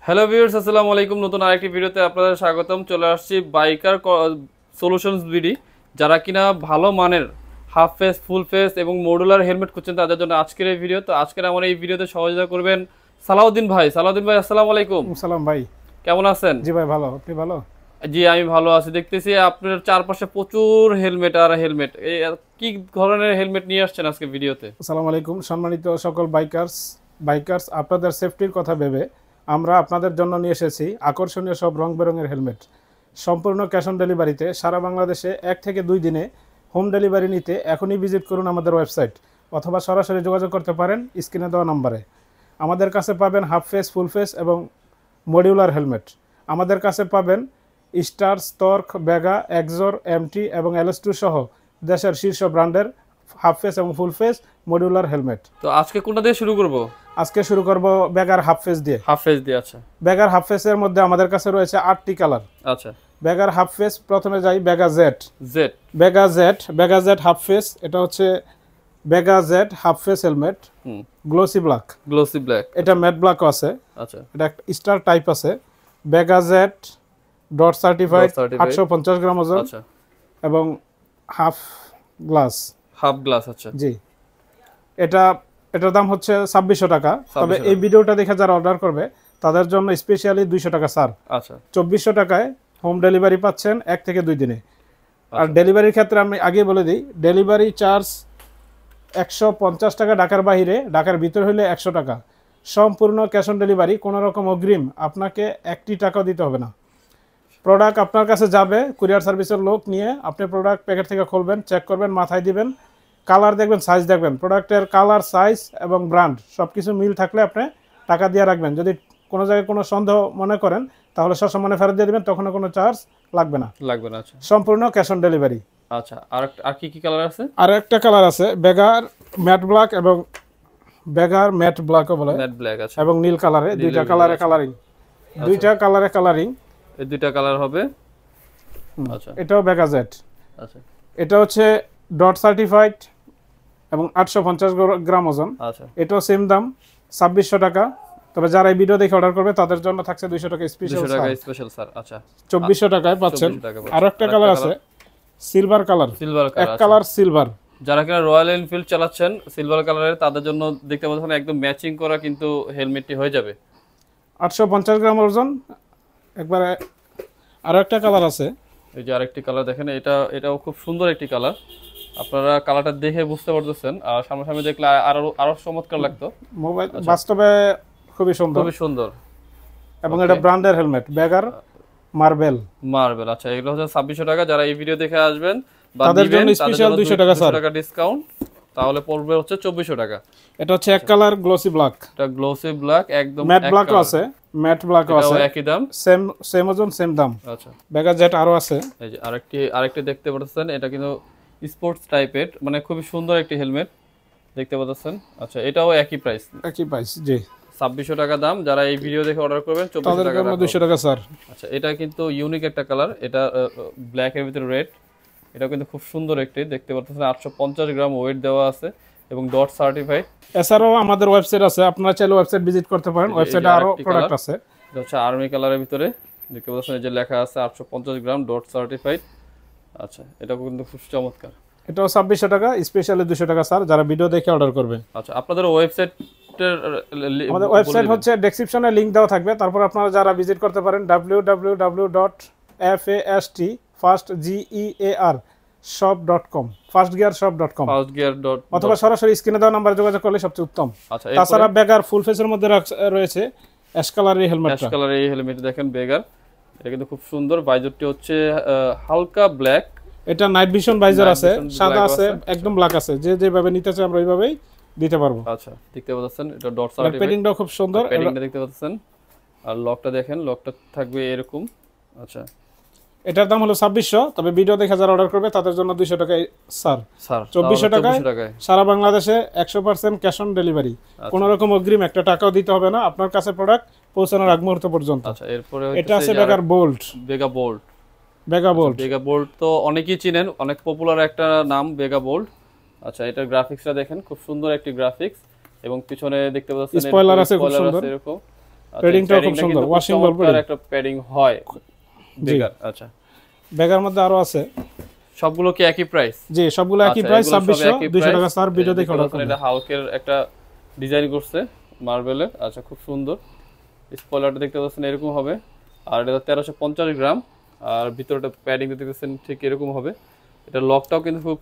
Hello viewers, আসসালামু আলাইকুম। নতুন আরেকটি ভিডিওতে আপনাদের স্বাগতম। চলে আসছি বাইকার সলিউশনস বিডি। যারা কিনা ভালো মানের হাফ ফেস, ফুল ফেস এবং মডুলার হেলমেট খুঁজছেন তাদের জন্য আজকের এই ভিডিও। তো আজকের আমার এই ভিডিওতে সহযোগিতা করবেন সালাউদ্দিন ভাই। সালাউদ্দিন ভাই, আসসালামু আলাইকুম। সালাম ভাই, কেমন আছেন? জি ভাই ভালো, আপনি ভালো? জি, আমি ভালো আছি। দেখতেছি আপনার চারপাশে প্রচুর হেলমেট আর হেলমেট। এই কি ধরনের হেলমেট নিয়ে আসছেন আজকে ভিডিওতে? আসসালামু আলাইকুম সম্মানিত সকল বাইকার্স আপনাদের সেফটির কথা ভেবে আমরা আপনাদের জন্য নিয়ে এসেছি আকর্ষণীয় সব রং বেরঙের হেলমেট। সম্পূর্ণ ক্যাশ অন ডেলিভারিতে সারা বাংলাদেশে 1 থেকে 2 দিনে হোম ডেলিভারি নিতে এখনই ভিজিট করুন আমাদের ওয়েবসাইট, অথবা সরাসরি যোগাযোগ করতে পারেন স্ক্রিনে দেওয়া নম্বরে। আমাদের কাছে পাবেন হাফ ফেস, ফুল ফেস এবং মডিউলার হেলমেট। আমাদের কাছে পাবেন স্টার, স্তর্ক, বেগা, এক্সর, এমটি এবং LS2 সহ দেশের শীর্ষ ব্র্যান্ডের হাফ ফেস এবং ফুল ফেস মডিউলার হেলমেট। তো আজকে কোনটা দিয়ে শুরু করব? আজকে শুরু করব বেগার হাফ ফেস দিয়ে। হাফ ফেস দিয়ে। আচ্ছা, বেগার হাফ ফেসের মধ্যে আমাদের কাছে রয়েছে 8টি কালার। আচ্ছা। বেগার হাফ ফেস, প্রথমে যাই Vega Z. Z, Vega Z half face. এটা হচ্ছে Vega Z half face helmet, glossy black. Glossy black. এটা ম্যাট ব্ল্যাকও আছে। আচ্ছা, এটা একটা স্টার টাইপ আছে। Vega Z DOT certified, 850 gram ওজন। আচ্ছা। এবং হাফ গ্লাস। হাফ গ্লাস, আচ্ছা। জি, এটার দাম হচ্ছে 2600 টাকা। তবে 2600 এই ভিডিওটা দেখে যারা অর্ডার করবে তাদের জন্য স্পেশালি 200 টাকা ছাড়। আচ্ছা, 2400 টাকায় হোম ডেলিভারি পাচ্ছেন 1 থেকে 2 দিনে। আর আচ্ছা। ডেলিভারির ক্ষেত্রে আমি আগে বলে দিই, ডেলিভারি চার্জ 150 টাকা ঢাকার বাইরে, ঢাকার ভিতরে হলে 100 টাকা। সম্পূর্ণ ক্যাশ অন ডেলিভারি, কোনো রকম অগ্রিম আপনাকে 1টি টাকাও দিতে হবে না। প্রোডাক্ট আপনার কাছে যাবে, কুরিয়ার সার্ভিসের লোক নিয়ে আপনি প্রোডাক্ট প্যাকেট থেকে খুলবেন, চেক করবেন, মাথায় দিবেন, কালার দেখবেন, সাইজ দেখবেন। প্রোডাক্টের কালার, সাইজ এবং ব্র্যান্ড সব কিছু মিল থাকলে আপনি টাকা দিয়ে রাখবেন। যদি কোনো জায়গায় কোনো সন্দেহ মনে করেন তাহলে সসম্মানে ফেরত দিয়ে দেবেন, তখন কোনো চার্জ লাগবে না। আচ্ছা, সম্পূর্ণ ক্যাশ অন ডেলিভারি। আচ্ছা। আর কি কালার আছে? আর একটা কালার আছে বেগার ম্যাট ব্ল্যাক এবং বেগার ম্যাট ব্ল্যাকও বলে, ম্যাট ব্ল্যাক আছে এবং নীল কালারে। দুইটা কালারে কালারিং, দুইটা কালারে কালারিং। এই দুইটা কালার হবে। আচ্ছা, এটাও বেগা জেড। আচ্ছা, এটা হচ্ছে ডট সার্টিফাইড এবং 850 গ্রাম ওজন। আচ্ছা। এটাও সেম দাম, 2600 টাকা। তবে যারা এই ভিডিও দেখে অর্ডার করবে তাদের জন্য থাকছে 200 টাকা স্পেশাল 200 টাকা স্পেশাল স্যার। আচ্ছা, 2400 টাকায় পাচ্ছেন। 2400 টাকা আর একটা কালার আছে সিলভার কালার। সিলভার এক কালার সিলভার। যারা কিনা রয়্যাল এনফিল্ড চালাচ্ছেন সিলভার কালারের, তাদের জন্য দেখতে পাচ্ছেন একদম ম্যাচিং করা কিন্তু হেলমেটটি হয়ে যাবে। 850 গ্রাম ওজন একবারে। আর একটা কালার আছে, এই যে আরেকটি কালার দেখেন, এটাও খুব সুন্দর একটি কালার। আপনারা কালারটা দেখে বুঝতে পারতেছেন, আর সামনাসামনি দেখলে আরো চমৎকার লাগতো। মোবাইল বাস্তবে খুবই সুন্দর, খুবই সুন্দর। এবং এটা ব্র্যান্ডের হেলমেট, বেগার মার্বেল। আচ্ছা, এগুলো হচ্ছে 2600 টাকা। যারা এই ভিডিও দেখে আসবেন তাদের জন্য স্পেশাল 200 টাকা ডিসকাউন্ট, তাহলে পড়বে হচ্ছে 2400 টাকা। এটা হচ্ছে এক কালার গ্লোসি ব্ল্যাক। এটা গ্লোসি ব্ল্যাক, একদম ম্যাট ব্ল্যাকও আছে, ম্যাট ব্ল্যাকও আছে, একই দাম, সেম ওজন সেম দাম। আচ্ছা। বেগার জেট আরো আছে। এই যে আরেকটি দেখতে পাচ্ছেন, এটা কিন্তু স্পোর্টস টাইপের, মানে খুবই সুন্দর একটি হেলমেট দেখতে পাচ্ছেন। আচ্ছা, এটাও একই প্রাইস, জি, 2600 টাকা দাম। যারা এই ভিডিও দেখে অর্ডার করবেন 2400 টাকা, 200 টাকা স্যার। আচ্ছা, এটা কিন্তু ইউনিক একটা কালার, এটা ব্ল্যাক এর ভিতরে রেড। এটা কিন্তু খুব সুন্দর একটি দেখতে পাচ্ছেন। 850 গ্রাম ওয়েট দেওয়া আছে এবং ডট সার্টিফাইড। এছাড়াও আমাদের ওয়েবসাইট আছে, আপনারা চাইলে ওয়েবসাইট ভিজিট করতে পারেন। ওয়েবসাইটে আরো প্রোডাক্ট আছে। এটা হচ্ছে আর্মি কালারের ভিতরে দেখতে পাচ্ছেন, এই যে লেখা আছে 850 গ্রাম ডট সার্টিফাইড। আচ্ছা, এটা কিন্তু খুব চমৎকার। এটাও 2600 টাকা, স্পেশালি 200 টাকা স্যার, যারা ভিডিও দেখে অর্ডার করবে। আচ্ছা, আপনাদের ওয়েবসাইট, আমাদের ওয়েবসাইট হচ্ছে ডেসক্রিপশনে লিংক দেওয়া থাকবে। তারপর আপনারা যারা ভিজিট করতে পারেন www.fastgearshop.com, fastgearshop.com, অথবা সরাসরি স্ক্রিনে দেওয়া নাম্বারে যোগাযোগ করলে সবচেয়ে উত্তম। আচ্ছা, তাছাড়া বেগার ফুল ফেসের মধ্যে রয়েছে অ্যাশ কালারের হেলমেট। অ্যাশ কালারের এই হেলমেট দেখেন বেগার, এটা কিন্তু খুব সুন্দর। ভাইজরটি হচ্ছে হালকা ব্ল্যাক। এটা নাইট ভিশন ভাইজার আছে, সাদা আছে, একদম ব্ল্যাক আছে। যেভাবে নিতে চাই আমরা ওইভাবেই দিতে পারবো। আচ্ছা, দেখতে পাচ্ছেন এটা ডট সার্টিফাইড। প্যাডিংটাও খুব সুন্দর, প্যাডিংটা দেখতে পাচ্ছেন। আর লকটা দেখেন, লকটা থাকবে এরকম। আচ্ছা, এটার দাম হলো 2600। তবে ভিডিও দেখে যারা অর্ডার করবে তাদের জন্য 200 টাকায় স্যার, 2400 টাকায় সারা বাংলাদেশে 100% ক্যাশ অন ডেলিভারি। কোনো রকম অগ্রিম একটা টাকাও দিতে হবে না আপনার কাছে প্রোডাক্ট পৌঁছানোর আগ মুহূর্ত পর্যন্ত। আচ্ছা, এরপরে এটা আছে বেগার বোল্ট। বেগা বোল্ট তো অনেকেই চিনেন, অনেক পপুলার একটা নাম বেগা বোল্ট। আচ্ছা, এটার গ্রাফিক্সটা দেখেন, খুব সুন্দর একটি গ্রাফিক্স, এবং পিছনে দেখতে পাচ্ছেন স্পয়লার আছে খুব সুন্দর এরকম। প্যাডিংটাও খুব সুন্দর, ওয়াশিং বল প্যাডিং, একটা প্যাডিং হয় বেগার। আচ্ছা, বেগার মধ্যে আরো আছে। সবগুলো কি একই প্রাইস? জি, সবগুলো একই প্রাইস, 2600, 200 টাকা স্যার। ভিডিও দেখে অর্ডার করুন। এটা হালকের একটা ডিজাইন করছে মার্বেলের। আচ্ছা, খুব সুন্দর। স্পয়লারটা দেখতে পাচ্ছেন এরকম হবে, আর এটা 1350 গ্রাম, আর ভিতরটা প্যাডিং দেখতেছেন ঠিক এরকম হবে। এটা লকটাও কিন্তু খুব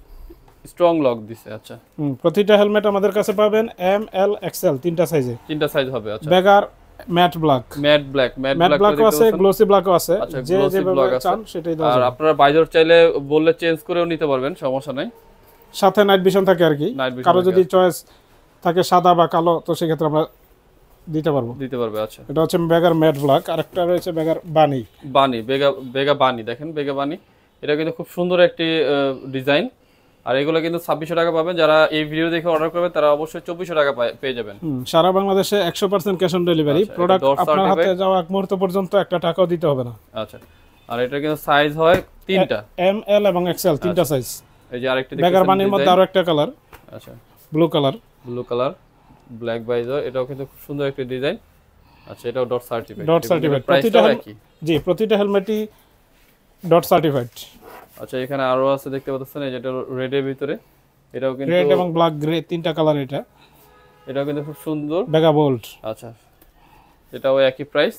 স্ট্রং লক দিছে। আচ্ছা, প্রতিটা হেলমেট আমাদের কাছে পাবেন এম, এল, এক্সএল, তিনটা সাইজে, তিনটা সাইজ হবে। আচ্ছা, বেগার ম্যাট ব্ল্যাক, ম্যাট ব্ল্যাকও আছে, গ্লোসি ব্ল্যাকও আছে, আচ্ছা, যে যেভাবে চান সেটাই দেওয়া আর যাবে। আপনারা বাইজর চাইলে বললে চেঞ্জ করেও নিতে পারবেন, সমস্যা নাই। সাথে নাইট ভিশন থাকে আর কি, কারো যদি চয়েস থাকে সাদা বা কালো, তো সেক্ষেত্রে আমরা দিতে পারবে। আচ্ছা, এটা হচ্ছে বেগার ম্যাট ব্ল্যাক, আরেকটা রয়েছে বেগার বানি, বেগা বানি। দেখেন বেগা বানি, এটা কিন্তু খুব সুন্দর একটি ডিজাইন। আর এগুলো কিন্তু 2600 টাকা পাবেন। যারা এই ভিডিও দেখে অর্ডার করবেন তারা অবশ্যই 2400 টাকা পেয়ে যাবেন। সারা বাংলাদেশে 100% ক্যাশ অন ডেলিভারি। প্রোডাক্ট আপনার হাতে যাওয়া এক মুহূর্ত পর্যন্ত একটা টাকাও দিতে হবে না। আচ্ছা, আর এটা কিন্তু সাইজ হয় তিনটা, এম, এল এবং এক্সএল, তিনটা সাইজ। এই যে আরেকটা দেখতেছেন বেগার বানির মধ্যে আরো একটা কালার। আচ্ছা, ব্লু কালার, ব্ল্যাক বাইজার, এটাও কিন্তু খুব সুন্দর একটা ডিজাইন। আচ্ছা, এটাও ডট সার্টিফাইড। প্রতিটা হেলমেটই ডট সার্টিফাইড। আচ্ছা, এখানে আরো আছে দেখতে পাচ্ছেন, এই যেটা রেড এর ভিতরে, এটাও কিন্তু রেড এবং ব্ল্যাক গ্রে, তিনটা কালার। এটাও কিন্তু খুব সুন্দর, বেগা বোল্ট। আচ্ছা, এটাও একই প্রাইস।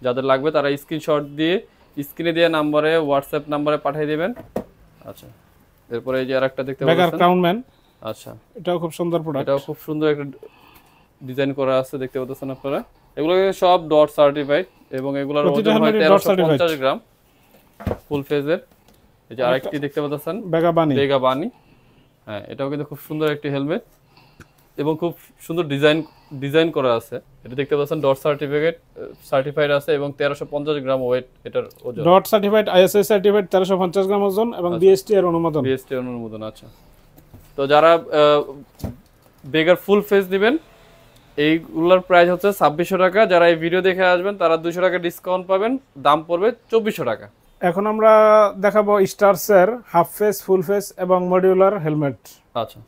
যাদের লাগবে তারা স্ক্রিনশট দিয়ে স্ক্রিনে দেওয়া নম্বরে, হোয়াটসঅ্যাপ নম্বরে পাঠিয়ে দিবেন। আচ্ছা, এরপরে এই যে আরেকটা দেখতে পাচ্ছেন, বেগার ক্রাউনম্যান। আচ্ছা, এটাও খুব সুন্দর প্রোডাক্ট, এটাও খুব সুন্দর একটা ডিজাইন করা আছে, দেখতে পাচ্ছেন আপনারা। এগুলো সব ডট সার্টিফাইড এবং এগুলোর ওজন হয় 1350 গ্রাম ফুল ফেজের। এই যে আরেকটি দেখতে পাচ্ছেন বেগা বানি। হ্যাঁ, এটাও কিন্তু খুব সুন্দর একটি হেলমেট এবং খুব সুন্দর ডিজাইন করা আছে। এটা দেখতে পাচ্ছেন ডট সার্টিফাইড আছে এবং 1350 গ্রাম ওয়েট এটার ওজন। ডট সার্টিফাইড, আইএসআই সার্টিফাইড, 1350 গ্রাম ওজন এবং বিএসটি এর অনুমোদন। আচ্ছা, তো যারা বেগার ফুল ফেজ নেবেন এইগুলোর প্রাইস হচ্ছে 2600 টাকা। যারা এই ভিডিও দেখে আসবেন তারা 200 টাকা ডিসকাউন্ট পাবেন, দাম পড়বে 2400 টাকা। এখন আমরা দেখাবো স্টারসের হাফ ফেস, ফুল ফেস এবং মডিউলার হেলমেট। আচ্ছা,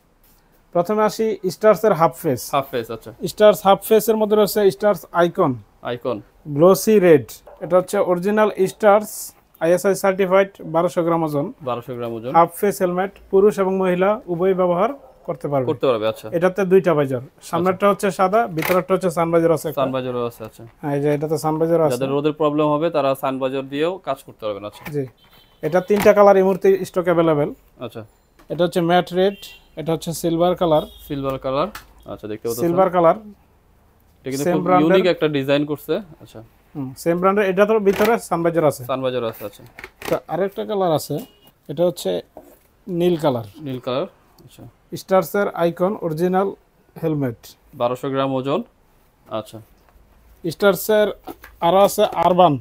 প্রথমে আসি স্টারসের হাফ ফেস। আচ্ছা, স্টারস হাফ ফেসের মধ্যে রয়েছে স্টারস আইকন গ্লোসি রেড। এটা হচ্ছে অরিজিনাল স্টারস আইএসআই সার্টিফাইড, 1200 গ্রাম ওজন। হাফ ফেস হেলমেট পুরুষ এবং মহিলা উভয় ব্যবহার করতে পারবে। আচ্ছা, এটাতে দুইটা বাইজার, সামনেরটা হচ্ছে সাদা, ভিতরটা হচ্ছে সানবাইজার আছে। আচ্ছা, হ্যাঁ, এই যে এটাতে সানবাইজার আছে। যাদের রোদের প্রবলেম হবে তারা সানবাইজার দিয়েও কাজ করতে পারবেন। আচ্ছা, জি, এটা তিনটা কালার এই মুহূর্তে স্টক अवेलेबल। আচ্ছা, এটা হচ্ছে ম্যাট রেড, এটা হচ্ছে সিলভার কালার। আচ্ছা, দেখতে পাচ্ছেন সিলভার কালার, এটা কিন্তু খুব ইউনিক একটা ডিজাইন করছে। আচ্ছা, সেম ব্র্যান্ডের। এটা তো ভিতরে সানবাইজার আছে। আচ্ছা, তো আরেকটা কালার আছে, এটা হচ্ছে নীল কালার। আচ্ছা, স্টারসের আইকন অরিজিনাল হেলমেট, 1200 গ্রাম ওজন। আচ্ছা, স্টারসের আরো আছে আরবান,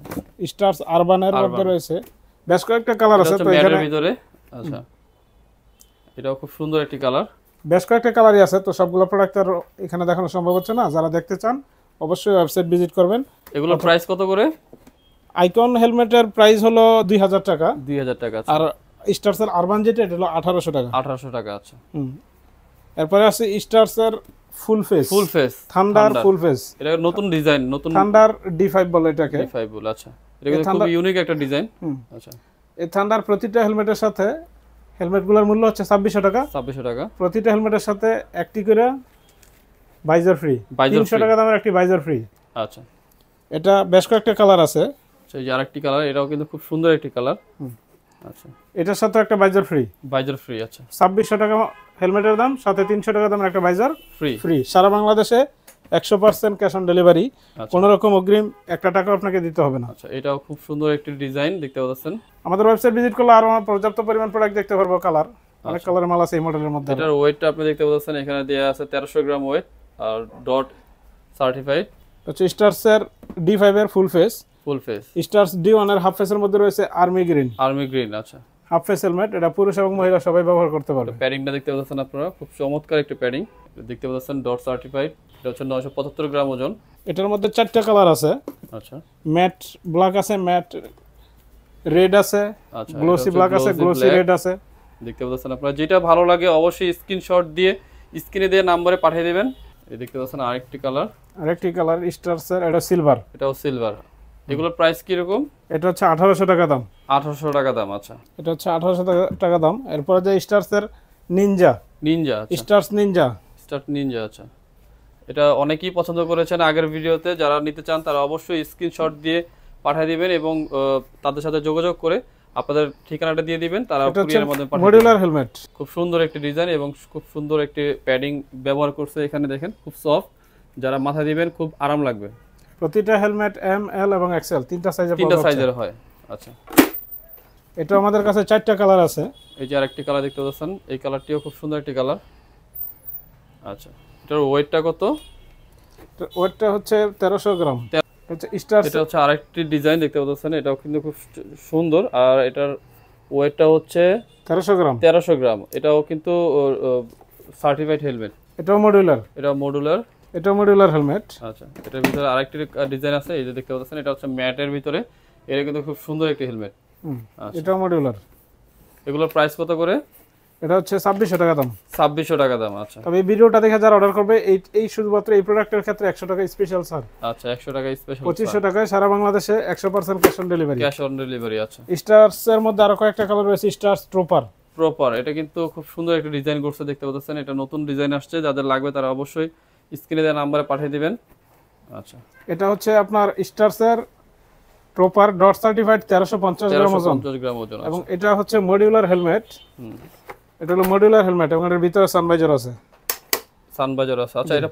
স্টারস আরবানের মধ্যে রয়েছে বেশ কয়েকটা কালার আছে। তো এখানে ভিতরে আচ্ছা, এটাও খুব সুন্দর একটি কালার, বেশ কয়েকটা কালারই আছে। তো সবগুলো প্রোডাক্ট আর এখানে দেখানো সম্ভব হচ্ছে না। যারা দেখতে চান অবশ্যই ওয়েবসাইট ভিজিট করবেন। এগুলোর প্রাইস কত করে? আইকন হেলমেটের প্রাইস হলো 2000 টাকা। 2000 টাকা। আর স্টারসের আরবান যেটা এটা হলো 1800 টাকা। 1800 টাকা। আচ্ছা, এরপরে আছে স্টারসের full face thunder full face. এটা নতুন ডিজাইন, থান্ডার D5 বলে এটাকে। D5 বলে। আচ্ছা, এটা কিন্তু খুব ইউনিক একটা ডিজাইন। আচ্ছা, এই থান্ডার প্রতিটা হেলমেটের সাথে, হেলমেটগুলোর মূল্য হচ্ছে 2600 টাকা। প্রতিটা হেলমেটের সাথে একটি করে ভাইজার ফ্রি, 300 টাকা দামের একটি ভাইজার ফ্রি। আচ্ছা, এটা বেশ কয়েকটা কালার আছে। এই যে আরেকটি কালার, এটাও কিন্তু খুব সুন্দর একটি কালার। আচ্ছা, এটার সাথে একটা ভাইজার ফ্রি। আচ্ছা, 2600 টাকা হেলমেটের দাম, সাথে 300 টাকা দামের একটা ভাইজার ফ্রি। সারা বাংলাদেশে 100% ক্যাশ অন ডেলিভারি, কোনো রকম অগ্রিম একটা টাকা আপনাকে দিতে হবে না। আচ্ছা, এটাও খুব সুন্দর একটি ডিজাইন, দেখতে পাচ্ছেন। আমাদের ওয়েবসাইট ভিজিট করলে আরো পর্যাপ্ত পরিমাণ প্রোডাক্ট দেখতে পারবো। কালার অনেক কালারের মাল আছে এই মডেলের মধ্যে। এটার ওয়েটটা আপনি দেখতে পাচ্ছেন, এখানে দেয়া আছে 1300 গ্রাম ওয়েট আর ডট সার্টিফাইড। হচ্ছে স্টারসের D5 এর ফুল ফেস। স্টারস D1 এর হাফ ফেসের মধ্যে রয়েছে আর্মি গ্রিন। আচ্ছা, হাফ ফেস হেলমেট, এটা পুরুষ এবং মহিলা সবাই ব্যবহার করতে পারবে। প্যাডিংটা দেখতে পাচ্ছেন আপনারা, খুব চমৎকার একটা প্যাডিং দেখতে পাচ্ছেন, ডট সার্টিফাইড। এটা হচ্ছে 975 গ্রাম ওজন। এটার মধ্যে 4টা কালার আছে। আচ্ছা, ম্যাট ব্ল্যাক আছে, ম্যাট রেড আছে, গ্লোসি ব্ল্যাক আছে, গ্লোসি রেড আছে। দেখতে পাচ্ছেন আপনারা, যেটা ভালো লাগে অবশ্যই স্ক্রিনশট দিয়ে স্ক্রিনে দিয়ে নম্বরে পাঠিয়ে দিবেন। এই দেখতে পাচ্ছেন আরেকটি কালার, আরেকটি কালার স্টারসের, এটা সিলভার, এটাও সিলভার। এগুলোর প্রাইস কি রকম? এটা হচ্ছে 1800 টাকা দাম। 1800 টাকা দাম। আচ্ছা, এটা হচ্ছে 1800 টাকা দাম। এরপরে যে স্টারসের ninja, ninja, Studds ninja, Studds ninja. আচ্ছা, এটা অনেকেই পছন্দ করেছেন আগের ভিডিওতে। যারা নিতে চান তারা অবশ্যই স্ক্রিনশট দিয়ে পাঠিয়ে দিবেন এবং তাদের সাথে যোগাযোগ করে আপনাদের ঠিকানাটা দিয়ে দিবেন, তারা কুরিয়ারের মাধ্যমে পাঠিয়ে দিবেন। মডিউলার হেলমেট, খুব সুন্দর একটি ডিজাইন এবং খুব সুন্দর একটি প্যাডিং ব্যবহার করছে এখানে, দেখেন খুব সফট, যারা মাথায় দিবেন খুব আরাম লাগবে। প্রতিটা হেলমেট এম, এল এবং এক্সেল তিনটা সাইজের হয়। আচ্ছা, এটা আমাদের কাছে 4টা কালার আছে। এই যে আরেকটি কালার দেখতে পাচ্ছেন, এই কালারটিও খুব সুন্দর একটি কালার। আচ্ছা, এটার ওয়েটটা কত? ওয়েটটা হচ্ছে 1300 গ্রাম। এটা হচ্ছে আরেকটি ডিজাইন দেখতে পাচ্ছেন, এটাও কিন্তু খুব সুন্দর। আর এটার ওয়েটটা হচ্ছে 1300 গ্রাম। 1300 গ্রাম। এটাও কিন্তু সার্টিফাইড হেলমেট। এটাও মডিউলার, এটাও মডুলার। এটাও মডিউলার হেলমেট। আচ্ছা, এটার ভিতরে আরেকটি ডিজাইন আছে, এই যে দেখতে পাচ্ছেন, এটা হচ্ছে ম্যাটের ভিতরে। এটা কিন্তু খুব সুন্দর একটি হেলমেট। এটাও মডিউলার। এগুলোর প্রাইস কত করে? এটা হচ্ছে 2600 টাকা দাম। 2600 টাকা দাম। আচ্ছা, তবে এই ভিডিওটা দেখে যারা অর্ডার করবে এই শুধুমাত্র এই প্রোডাক্টের ক্ষেত্রে 100 টাকা স্পেশাল ছাড়। আচ্ছা, 100 টাকা স্পেশাল, 2500 টাকায় সারা বাংলাদেশে 100% cash on delivery. Cash on delivery. আচ্ছা, স্টারস এর মধ্যে আরো কয়েকটা কালার রয়েছে। স্টারস ট্রপার, প্রপার, এটা কিন্তু খুব সুন্দর একটা ডিজাইন করছে দেখতে পাচ্ছেন। এটা নতুন ডিজাইন আসছে, যাদের লাগবে তারা অবশ্যই স্ক্রিনে দেওয়া নম্বরে পাঠিয়ে দিবেন। আচ্ছা, এটা হচ্ছে আপনার স্টারস এর ট্রপার ডট সার্টিফাইড 1350 গ্রাম ওজন। 1350 গ্রাম ওজন। এবং এটা হচ্ছে মডিউলার হেলমেট। এটা হলো মডিউলার হেলমেট এবং এর ভিতরে সানভাইজার আছে। সানবাজার আছে। আচ্ছা, এটা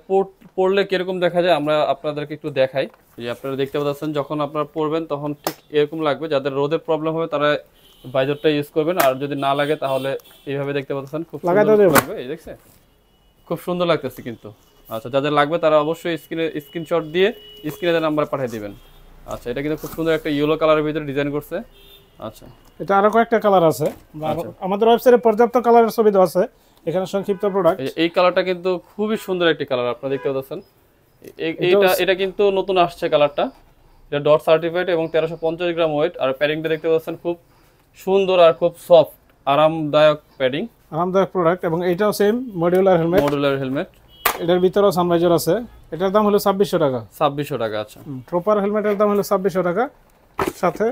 পড়লে কিরকম দেখা যায় আমরা আপনাদেরকে একটু দেখাই। যে আপনারা দেখতে পাচ্ছেন, যখন আপনারা পরবেন তখন ঠিক এরকম লাগবে। যাদের রোদের প্রবলেম হবে তারা বাইজারটা ইউজ করবেন, আর যদি না লাগে তাহলে এইভাবে দেখতে পাচ্ছেন, খুব সুন্দর লাগবে। এই দেখছেন, খুব সুন্দর লাগতেছে কিন্তু। আচ্ছা, যাদের লাগবে তারা অবশ্যই স্ক্রিনশট দিয়ে স্ক্রিনে দেওয়া নাম্বার পাঠিয়ে দিবেন। আচ্ছা, এটা কিন্তু খুব সুন্দর একটা ইয়েলো কালারের ভিতরে ডিজাইন করছে। আচ্ছা, এটা আরো কয়েকটা কালার আছে। আমাদের ওয়েবসাইটে পর্যাপ্ত কালারের ছবি দেওয়া আছে। এখানে সংক্ষিপ্ত প্রোডাক্ট। এই কালারটা কিন্তু খুবই সুন্দর একটি কালার, আপনারা দেখতে পাচ্ছেন। এটা কিন্তু নতুন আসছে কালারটা। এটা ডট সার্টিফাইড এবং 1350 গ্রাম ওয়েট। আর প্যাডিংটা দেখতে পাচ্ছেন খুব সুন্দর আর খুব সফট, আরামদায়ক প্যাডিং, আরামদায়ক প্রোডাক্ট। এবং এটাও same modular helmet. Modular helmet. এটার ভিতরেও সানভাইজার আছে। এটার দাম হলো 2600 টাকা। 2600 টাকা। আচ্ছা, ট্রপার হেলমেটের দাম হলো 2600 টাকা, সাথে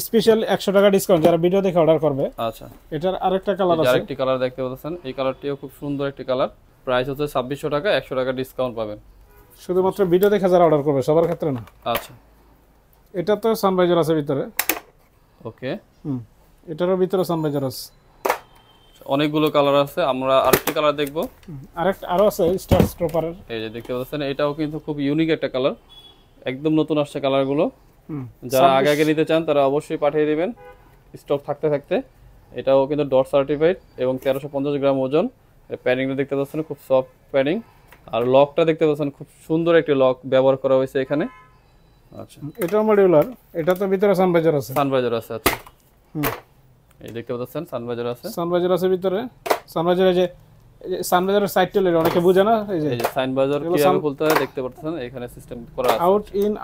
স্পেশাল 100 টাকা ডিসকাউন্ট যারা ভিডিও দেখে অর্ডার করবে। আচ্ছা, এটার আরেকটা কালার আছে। আরেকটি কালার দেখতে পাচ্ছেন, এই কালারটিও খুব সুন্দর একটি কালার। প্রাইস হচ্ছে 2600 টাকা, 100 টাকা ডিসকাউন্ট পাবেন। শুধুমাত্র ভিডিও দেখে যারা অর্ডার করবে, সবার ক্ষেত্রে না। আচ্ছা, এটা তো সানভাইজার আছে ভিতরে। ওকে, এটারও ভিতরে সানভাইজার আছে। অনেকগুলো কালার আছে, আমরা আরেকটি কালার দেখবো। আরো আছে স্টারস ট্রপারের। এই যে দেখতে পাচ্ছেন, এটাও কিন্তু খুব ইউনিক একটা কালার, একদম নতুন আসছে কালারগুলো। যারা আগে নিতে চান তারা অবশ্যই পাঠিয়ে দিবেন স্টক থাকতে থাকতে। এটাও কিন্তু ডট সার্টিফাইড এবং 1350 গ্রাম ওজন। প্যাডিংটা দেখতে পাচ্ছেন খুব সফট প্যাডিং। আর লকটা দেখতে পাচ্ছেন, খুব সুন্দর একটি লক ব্যবহার করা হয়েছে এখানে। আচ্ছা, এটাও মডিউলার। এটা তো ভিতরে সানভাইজার আছে। সানভাইজার আছে। আচ্ছা, এই দেখতে পাচ্ছেন সানভাইজার আছে। সানভাইজার আছে ভিতরে। সানভাইজারে যে সানভাইজারের সাইড টেল এটা বুঝে না। এই যে সানভাইজার কিভাবে খুলতে হয় দেখতে পাচ্ছেন, এখানে সিস্টেম করা আছে।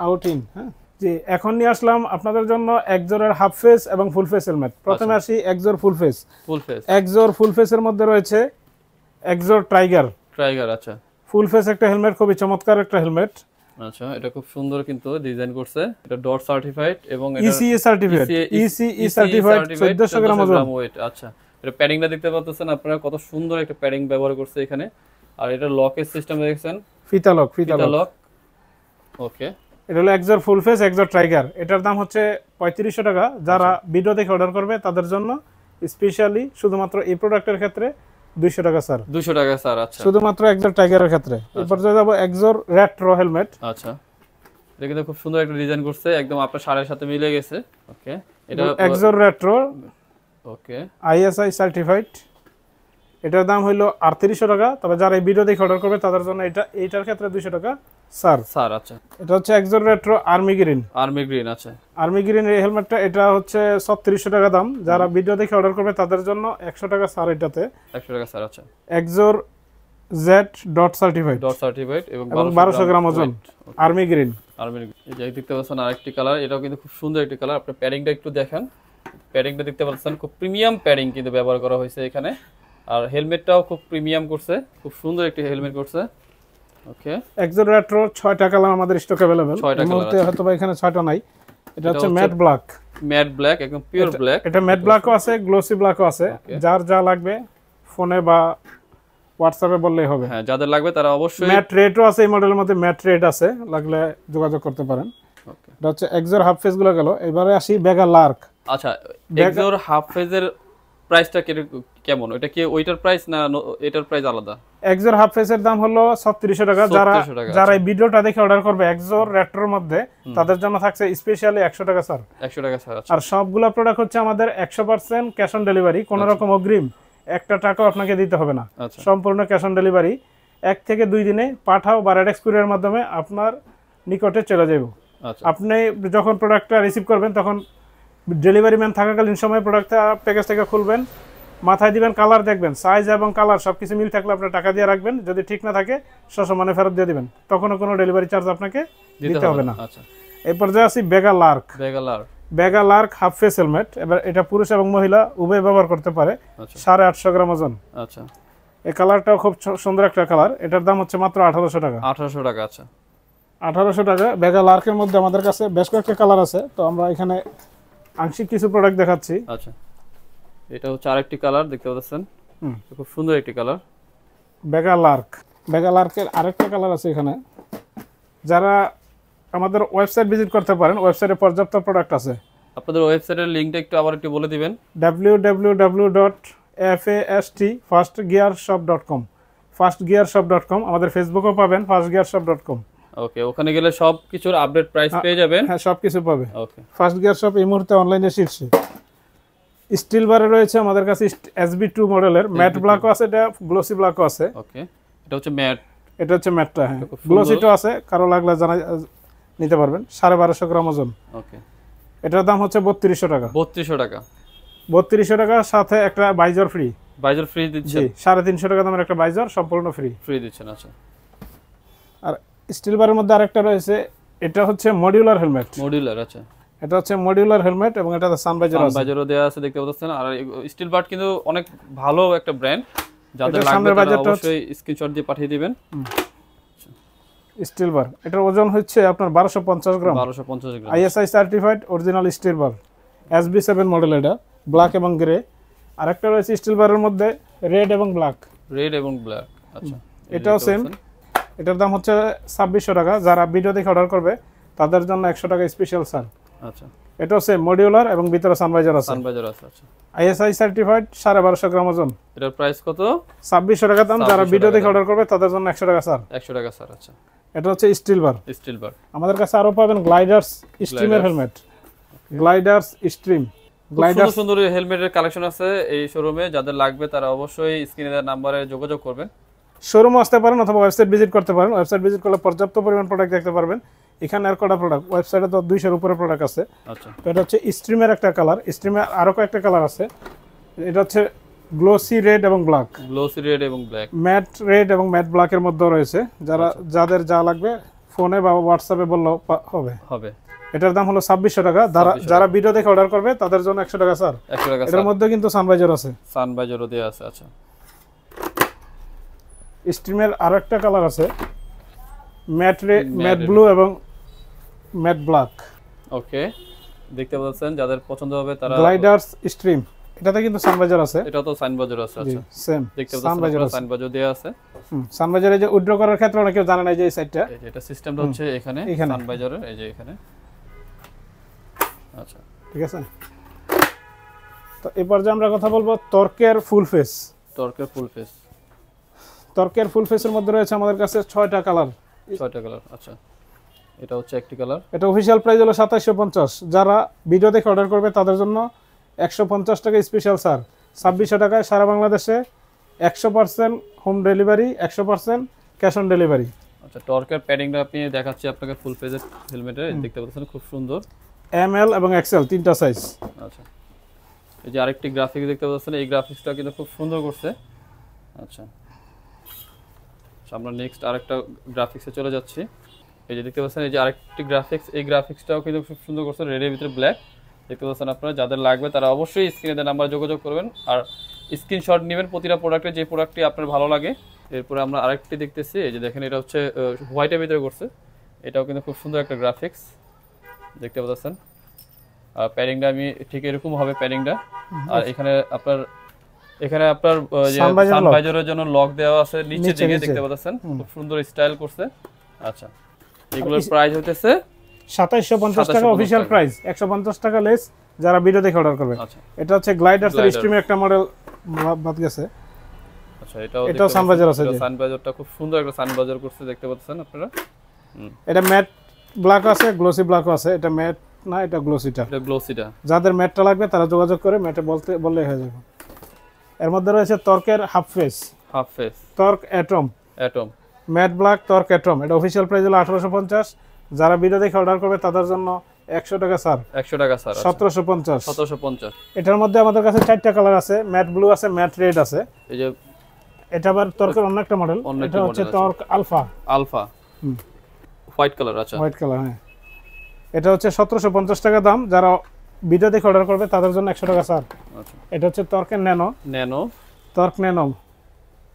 Out in. হ্যাঁ জি, এখন নিয়ে আসলাম আপনাদের জন্য একজোড়ের হাফ ফেস এবং ফুল ফেস হেলমেট। প্রথমে আসি একজোড় ফুল ফেস। একজোড় ফুল ফেসের মধ্যে রয়েছে একজোড় টাইগার। আচ্ছা, ফুল ফেস একটা হেলমেট, খুবই চমৎকার একটা হেলমেট। আচ্ছা, এটা খুব সুন্দর কিন্তু ডিজাইন করছে। এটা ডট সার্টিফাইড এবং ইসিই সার্টিফাইড। ইসিই সার্টিফাইড 1400 গ্রাম ওয়েট। আচ্ছা, এটা প্যাডিংটা দেখতে পাচ্ছেন আপনারা, কত সুন্দর একটা প্যাডিং ব্যবহার করছে এখানে। আর এটা লকের সিস্টেম দেখছেন, ফিতা লক। ওকে, এটা হলো একজোড় ফুল ফেস, একজোড় টাইগার। এটার দাম হচ্ছে 3500 টাকা। যারা ভিডিও দেখে অর্ডার করবে তাদের জন্য স্পেশালি শুধুমাত্র এই প্রোডাক্টের ক্ষেত্রে 200 টাকা স্যার। 200 টাকা স্যার। আচ্ছা, শুধুমাত্র একজোড় টাইগারের ক্ষেত্রে। এরপর যাব একজোড় রেট্রো হেলমেট। আচ্ছা, এটা কিন্তু খুব সুন্দর একটা ডিজাইন করছে, একদম আপনার শাড়ির সাথে মিলে গেছে। ওকে, এটা একজোড় রেট্রো। ওকে, আইএসআই সার্টিফাইড। এটার দাম হলো 3800 টাকা। তবে যারা এই ভিডিও দেখে অর্ডার করবে তাদের জন্য এইটার ক্ষেত্রে 200 টাকা স্যার। আচ্ছা, এটা হচ্ছে একজোড় রেট্রো আর্মি গ্রিন। আচ্ছা, আর্মি গ্রিন এই হেলমেটটা, এটা হচ্ছে 3600 টাকা দাম। যারা ভিডিও দেখে অর্ডার করবে তাদের জন্য 100 টাকা স্যার। এটাতে 100 টাকা স্যার। আচ্ছা, একজোড় জেড ডট সার্টিফাইড এবং 1200 গ্রাম ওজন। Army green. এই যে দেখতে পাচ্ছেন আরেকটি কালার, এটাও কিন্তু খুব সুন্দর একটি কালার। আপনি প্যাডিংটা একটু দেখেন, প্যাডিংটা দেখতে পাচ্ছেন খুব প্রিমিয়াম প্যাডিং কিন্তু ব্যবহার করা হয়েছে এখানে। আর হেলমেটটাও খুব প্রিমিয়াম করছে, খুব সুন্দর একটি হেলমেট করছে। ওকে এক্সো রেট্রো 6টা কালার আমাদের স্টক अवेलेबल এই মুহূর্তে হয়তো বা এখানে 6টা নাই এটা হচ্ছে ম্যাট ব্ল্যাক একদম পিওর ব্ল্যাক এটা ম্যাট ব্ল্যাকও আছে গ্লোসি ব্ল্যাকও আছে যার যা লাগবে ফোনে বা হোয়াটসঅ্যাপে বললেই হবে হ্যাঁ যাদের লাগবে তারা অবশ্যই ম্যাট রেটও আছে এই মডেলের মধ্যে ম্যাট রেট আছে লাগলে যোগাযোগ করতে পারেন ওকে এটা হচ্ছে এক্সোর হাফ ফেস গুলো গেল এবারে আসি বেগা লার্ক আচ্ছা এক্সোর হাফ ফেজের প্রাইসটা কেমন এটা কি ওইটার প্রাইস না এটার প্রাইস আলাদা এক্সোর হাফ ফেসের দাম হলো 3600 টাকা যারা এই ভিডিওটা দেখে অর্ডার করবে এক্সোর রেট্রোর মধ্যে তাদের জন্য থাকছে স্পেশালি 100 টাকা স্যার 100 টাকা স্যার আর সবগুলো প্রোডাক্ট হচ্ছে আমাদের 100% ক্যাশ অন ডেলিভারি কোনো রকম অগ্রিম একটা টাকাও আপনাকে দিতে হবে না সম্পূর্ণ ক্যাশ অন ডেলিভারি 1 থেকে 2 দিনে পাঠাও বা রেডেক্স কুরিয়ার মাধ্যমে আপনার নিকটে চলে যাবে আচ্ছা আপনি যখন প্রোডাক্টটা রিসিভ করবেন তখন ডেলিভারি ম্যান থাকাকালীন সময় প্রোডাক্টটা প্যাকেজ থেকে খুলবেন মাথায় দিবেন কালার দেখবেন সাইজ এবং কালার সবকিছু মিল থাকলে আপনার টাকা দিয়ে রাখবেন যদি ঠিক না থাকে সসম্মানে ফেরত দিয়ে দিবেন তখনও কোনো ডেলিভারি চার্জ আপনাকে দিতে হবে না আচ্ছা এই পর্যায়ে আসি বেগা লার্ক হাফ ফেস হেলমেট এবার এটা পুরুষ এবং মহিলা উভয় ব্যবহার করতে পারে 850 গ্রাম ওজন আচ্ছা এই কালারটাও খুব সুন্দর একটা কালার এটার দাম হচ্ছে মাত্র 1800 টাকা 1800 টাকা আচ্ছা 1800 টাকা বেগা লার্কের মধ্যে আমাদের কাছে বেশ কয়েকটা কালার আছে তো আমরা এখানে আংশিক কিছু প্রোডাক্ট দেখাচ্ছি আচ্ছা এটা হচ্ছে আরেকটি কালার দেখতে পাচ্ছেন খুব সুন্দর একটি কালার বেগা লার্কের আরেকটা কালার আছে এখানে যারা আমাদের ওয়েবসাইট ভিজিট করতে পারেন ওয়েবসাইটে পর্যাপ্ত প্রোডাক্ট আছে আপনাদের ওয়েবসাইটের লিংকটা একটু আবার একটু বলে দিবেন www.fastgearshop.com fastgearshop.com আমাদের ফেসবুকও পাবেন fastgearshop.com ওকে ওখানে গেলে সব কিছুর আপডেট প্রাইস পেয়ে যাবেন হ্যাঁ সবকিছু পাবে ওকে ফার্স্ট গিয়ার শপ এই মুহূর্তে অনলাইনে শীর্ষে স্টিল বারে রয়েছে আমাদের কাছে SB2 মডেলের ম্যাট ব্ল্যাকও আছে এটা গ্লোসি ব্ল্যাকও আছে ওকে এটা হচ্ছে ম্যাট ম্যাটটা হ্যাঁ গ্লোসিটাও আছে কারো লাগলে জানা নিতে পারবেন 1250 গ্রাম ওজন ওকে এটার দাম হচ্ছে 3200 টাকা 3200 টাকা সাথে একটা বাইজার ফ্রি দিচ্ছেন 350 টাকা দামের একটা বাইজার সম্পূর্ণ ফ্রি দিচ্ছেন আচ্ছা আর স্টিল বারের মধ্যে আরেকটা রয়েছে এটা হচ্ছে মডিউলার হেলমেট আচ্ছা এটা হচ্ছে মডিউলার হেলমেট এবং এটা সানভাইজারও দেয়া আছে দেখতে পাচ্ছেন আর স্টিল বার্ড কিন্তু অনেক ভালো একটা ব্র্যান্ড যাদের লাগবে তারা অবশ্যই স্ক্রিনশট দিয়ে পাঠিয়ে দিবেন স্টিল বার এটার ওজন হচ্ছে আপনার 1250 গ্রাম ISI সার্টিফাইড অরিজিনাল স্টিল বার SB7 মডেল এটা ব্ল্যাক এবং গ্রে আরেকটা রয়েছে স্টিল বারের মধ্যে রেড এবং ব্ল্যাক আচ্ছা এটাও সেম এটার দাম হচ্ছে 2600 টাকা যারা ভিডিও দেখে অর্ডার করবে তাদের জন্য 100 টাকা স্পেশাল ছাড় আচ্ছা এটাও সেম মডিউলার এবং ভিতরে সানভাইজার আছে আচ্ছা ISI সার্টিফাইড 1250 গ্রাম ওজন এটার প্রাইস কত 2600 টাকা দাম যারা ভিডিও দেখে অর্ডার করবে তাদের জন্য 100 টাকা ছাড় আচ্ছা এটা হচ্ছে স্টিল বার আমাদের কাছে আরো পাবেন গ্লাইডার্স স্ট্রিমের হেলমেট সুন্দর হেলমেটের কালেকশন আছে এই শোরুমে যাদের লাগবে তারা অবশ্যই স্ক্রিনে দেওয়া নম্বরে যোগাযোগ করবেন শোরুমে আসতে পারেন অথবা ওয়েবসাইট ভিজিট করতে পারেন ওয়েবসাইট ভিজিট করলে পর্যাপ্ত পরিমাণ প্রোডাক্ট দেখতে পারবেন এখানে আর কটা প্রোডাক্ট ওয়েবসাইটে তো 200 এর উপরে প্রোডাক্ট আছে আচ্ছা তো এটা হচ্ছে স্ট্রিমের একটা কালার স্ট্রিমের আরো কয়েকটা কালার আছে এটা হচ্ছে গ্লোসি রেড এবং ব্ল্যাক ম্যাট রেড এবং ম্যাট ব্ল্যাকের মধ্যে রয়েছে যাদের যা লাগবে ফোনে বা হোয়াটসঅ্যাপে বললেও হবে এটার দাম হলো 2600 টাকা যারা ভিডিও দেখে অর্ডার করবে তাদের জন্য 100 টাকা স্যার এটার মধ্যে কিন্তু সানভাইজারও দেয়া আছে আচ্ছা স্ট্রিমের আরেকটা কালার আছে ম্যাট ব্লু এবং ম্যাট ব্ল্যাক ওকে দেখতে পাচ্ছেন যাদের পছন্দ হবে তারা গ্লাইডার্স স্ট্রিম এটাতে কিন্তু সানভাইজার আছে এটাও তো সানভাইজার আছে আচ্ছা সেম দেখতে পাচ্ছেন সানভাইজার দেয়া আছে সানভাইজারে যে উইথড্র করার ক্ষেত্রে অনেকে জানে না যে এই সাইডটা এটা সিস্টেমটা হচ্ছে এখানে সানভাইজারের এই যে এখানে আচ্ছা ঠিক আছে তো এই পর্যায়ে আমরা কথা বলবো টর্কের ফুল ফেস এর মধ্যে রয়েছে আমাদের কাছে 6টা কালার আচ্ছা এটা হচ্ছে একটি কালার এটা অফিশিয়াল প্রাইস হলো 2750 যারা ভিডিও দেখে অর্ডার করবে তাদের জন্য 150 টাকা স্পেশাল স্যার 2600 টাকায় সারা বাংলাদেশে 100% home delivery 100% cash on delivery আচ্ছা টর্কের প্যাডিংটা আপনি দেখাচ্ছি আপনাকে ফুল ফেজের হেলমেটে দেখতে পাচ্ছেন খুব সুন্দর ML এবং XL তিনটা সাইজ আচ্ছা এই যে আরেকটি গ্রাফিক্স দেখতে পাচ্ছেন এই গ্রাফিক্সটা কিন্তু খুব সুন্দর করছে আচ্ছা আমরা নেক্সট আরেকটা গ্রাফিক্সে চলে যাচ্ছি এই যে দেখতে পাচ্ছেন এই যে আরেকটি গ্রাফিক্স এই গ্রাফিক্সটাও কিন্তু খুব সুন্দর করছে রেডের ভিতরে ব্ল্যাক দেখতে পাচ্ছেন আপনারা যাদের লাগবে তারা অবশ্যই স্ক্রিনে দেওয়া নাম্বারে যোগাযোগ করবেন আর স্ক্রিনশট নেবেন প্রতিটা প্রোডাক্টে যে প্রোডাক্টটি আপনার ভালো লাগে এরপরে আমরা আরেকটি দেখতেছি, এই যে দেখেন এটা হচ্ছে হোয়াইটের ভিতরে করছে, এটাও কিন্তু খুব সুন্দর একটা গ্রাফিক্স দেখতে পাচ্ছেন। আর প্যাডিংটা আমি ঠিক এরকম হবে প্যাডিংটা। আর এখানে আপনার যে সানভাইজারের জন্য লক দেওয়া আছে নিচে দিকে দেখতে পাচ্ছেন, খুব সুন্দর স্টাইল করছে। আচ্ছা, এগুলোর প্রাইস হইতেছে 2750 টাকা অফিশিয়াল প্রাইস, 150 টাকা লেস যারা ভিডিও দেখে অর্ডার করবে। আচ্ছা, এটা হচ্ছে গ্লাইডার্স এর স্ট্রিমের একটা মডেল বাদ গেছে। আচ্ছা, এটাও সানভাইজার আছে, সানভাইজারটা খুব সুন্দর একটা সানভাইজার করছে দেখতে পাচ্ছেন আপনারা। এটা ম্যাট ব্ল্যাক আছে, গ্লোসি ব্ল্যাকও আছে। এটা ম্যাট না, এটা গ্লোসিটা। এটা গ্লোসিটা। যাদের ম্যাটটা লাগবে তারা যোগাযোগ করে ম্যাটে বললেই হয়ে যাবে। এর মধ্যে রয়েছে টর্কের half face torque atom matte black torque atom. এটা অফিশিয়াল প্রাইস হলো 1850। যারা ভিডিও দেখে অর্ডার করবে তাদের জন্য 100 টাকা স্যার, 1750। এটার মধ্যে আমাদের কাছে 4টা কালার আছে, ম্যাট ব্লু আছে, ম্যাট রেড আছে। এই যে এটা আবার টর্কের অন্য একটা মডেল, এটা হচ্ছে টর্ক আলফা হোয়াইট কালার। আচ্ছা, হোয়াইট কালার, হ্যাঁ। এটা হচ্ছে 1750 টাকা দাম। যারা ভিডিও দেখে অর্ডার করবে তাদের জন্য 100 টাকা স্যার। আচ্ছা, এটা হচ্ছে টর্কের টর্ক ন্যানো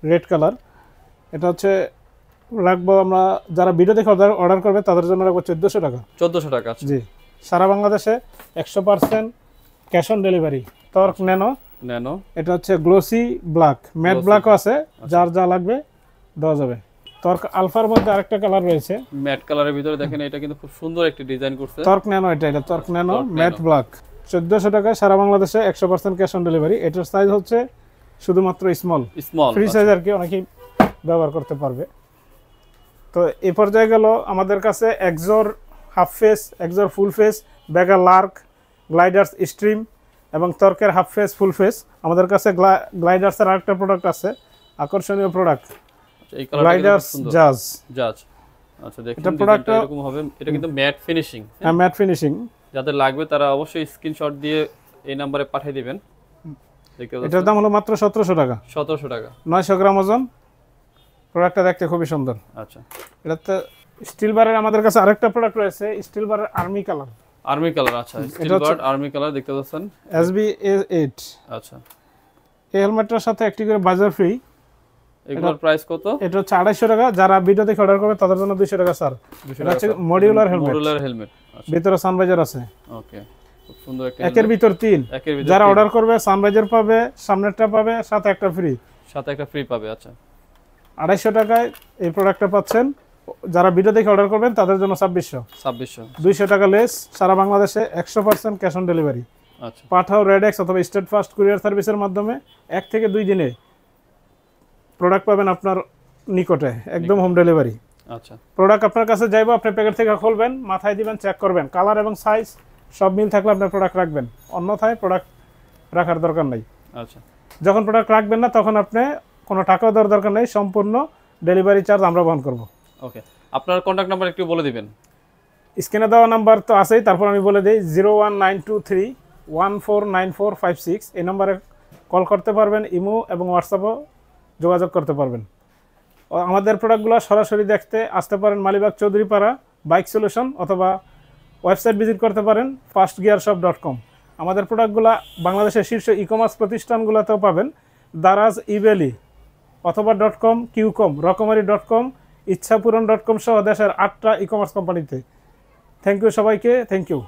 রেড কালার। এটা হচ্ছে রাখবো আমরা, যারা ভিডিও দেখে অর্ডার করবে তাদের জন্য রাখবো 1400 টাকা। 1400 টাকা, জি। সারা বাংলাদেশে 100% cash on delivery. Torque nano. এটা হচ্ছে গ্লোসি ব্ল্যাক, ম্যাট ব্ল্যাকও আছে, যার যা লাগবে দেওয়া যাবে। টর্ক আলফার মধ্যে আরেকটা কালার রয়েছে ম্যাট কালারের ভিতরে, দেখেন এটা কিন্তু খুব সুন্দর একটা ডিজাইন করছে। টর্ক ন্যানো, এটা টর্ক ন্যানো ম্যাট ব্ল্যাক, 1400 টাকা সারা বাংলাদেশে 100% ক্যাশ অন ডেলিভারি। এটার সাইজ হচ্ছে শুধুমাত্র স্মল ফ্রি সাইজ, আর কি অনেকেই ব্যবহার করতে পারবে। তো এই পর্যায়ে গেল আমাদের কাছে XOR half face, XOR full face, বেগা Lark, গ্লাইডার্স stream এবং টর্কের হাফ ফেস ফুল ফেস। আমাদের কাছে গ্লাইডার্সের আরেকটা প্রোডাক্ট আছে, আকর্ষণীয় প্রোডাক্ট, গ্লাইডার্স জাজ। আচ্ছা, দেখুন এটা প্রোডাক্টটা এরকম হবে। এটা কিন্তু ম্যাট ফিনিশিং। হ্যাঁ, ম্যাট ফিনিশিং। যাদের লাগবে তারা অবশ্যই স্ক্রিনশট দিয়ে এই নম্বরে পাঠিয়ে দিবেন। এটার দাম হলো মাত্র 1700 টাকা। 900 গ্রাম ওজন। প্রোডাক্টটা দেখতে খুবই সুন্দর। আচ্ছা, এটাতে স্টিল বারের আমাদের কাছে আরেকটা প্রোডাক্ট রয়েছে, স্টিল বারের আর্মি কালার। আচ্ছা, স্টিল বার আর্মি কালার দেখতে পাচ্ছেন, SB8। আচ্ছা, এই হেলমেটটার সাথে একটি করে বাজার ফ্রি। এগুলোর প্রাইস কত? এটা হচ্ছে 250 টাকা। যারা ভিডিও দেখে অর্ডার করবে তাদের জন্য 200 টাকা স্যার। এটা হচ্ছে মডিউলার হেলমেট। আচ্ছা, ভিতরে সানভাইজার আছে। ওকে, খুব সুন্দর একটা একের ভিতর 3। যারা অর্ডার করবে সানভাইজার পাবে, সামনেরটা পাবে, সাথে একটা ফ্রি পাবে। আচ্ছা, 250 টাকায় এই প্রোডাক্টটা পাচ্ছেন। যারা ভিডিও দেখে অর্ডার করবেন তাদের জন্য 2600। 200 টাকা লেস। সারা বাংলাদেশে 100% ক্যাশ অন ডেলিভারি। আচ্ছা, পাঠাও রেডেক্স অথবা স্টেট ফাস্ট কুরিয়ার সার্ভিসের মাধ্যমে 1 থেকে 2 দিনে প্রোডাক্ট পাবেন আপনার নিকটে, একদম হোম ডেলিভারি। আচ্ছা, প্রোডাক্ট আপনার কাছে যাইবো, আপনি প্যাকেট থেকে খুলবেন, মাথায় দিবেন, চেক করবেন, কালার এবং সাইজ সব মিল থাকলে আপনার প্রোডাক্ট রাখবেন, অন্যথায় প্রোডাক্ট রাখার দরকার নাই। আচ্ছা, যখন প্রোডাক্ট রাখবেন না তখন আপনি কোনো টাকাও দেওয়ার দরকার নেই, সম্পূর্ণ ডেলিভারি চার্জ আমরা বহন করব। ওকে, আপনার কন্ট্যাক্ট নাম্বার একটু বলে দিবেন। স্ক্রিনে দেওয়া নাম্বার তো আছেই, তারপর আমি বলে দিই 01923149456। এই নম্বরে কল করতে পারবেন, ইমো এবং হোয়াটসঅ্যাপও যোগাযোগ করতে পারবেন। আমাদের প্রোডাক্টগুলো সরাসরি দেখতে আসতে পারেন মালিবাগ চৌধুরীপাড়া বাইক সলিউশন, অথবা ওয়েবসাইট ভিজিট করতে পারেন fastgearshop.com। আমাদের প্রোডাক্টগুলো বাংলাদেশের শীর্ষ ই-কমার্স প্রতিষ্ঠানগুলোতেও পাবেন, দারাজ, ইবেলি অথবা .com, কিউকম, রকমারি.com, ইচ্ছাপূরণ.com সহ দেশের 8টা ই-কমার্স কোম্পানিতে। থ্যাংক ইউ সবাইকে, থ্যাংক ইউ।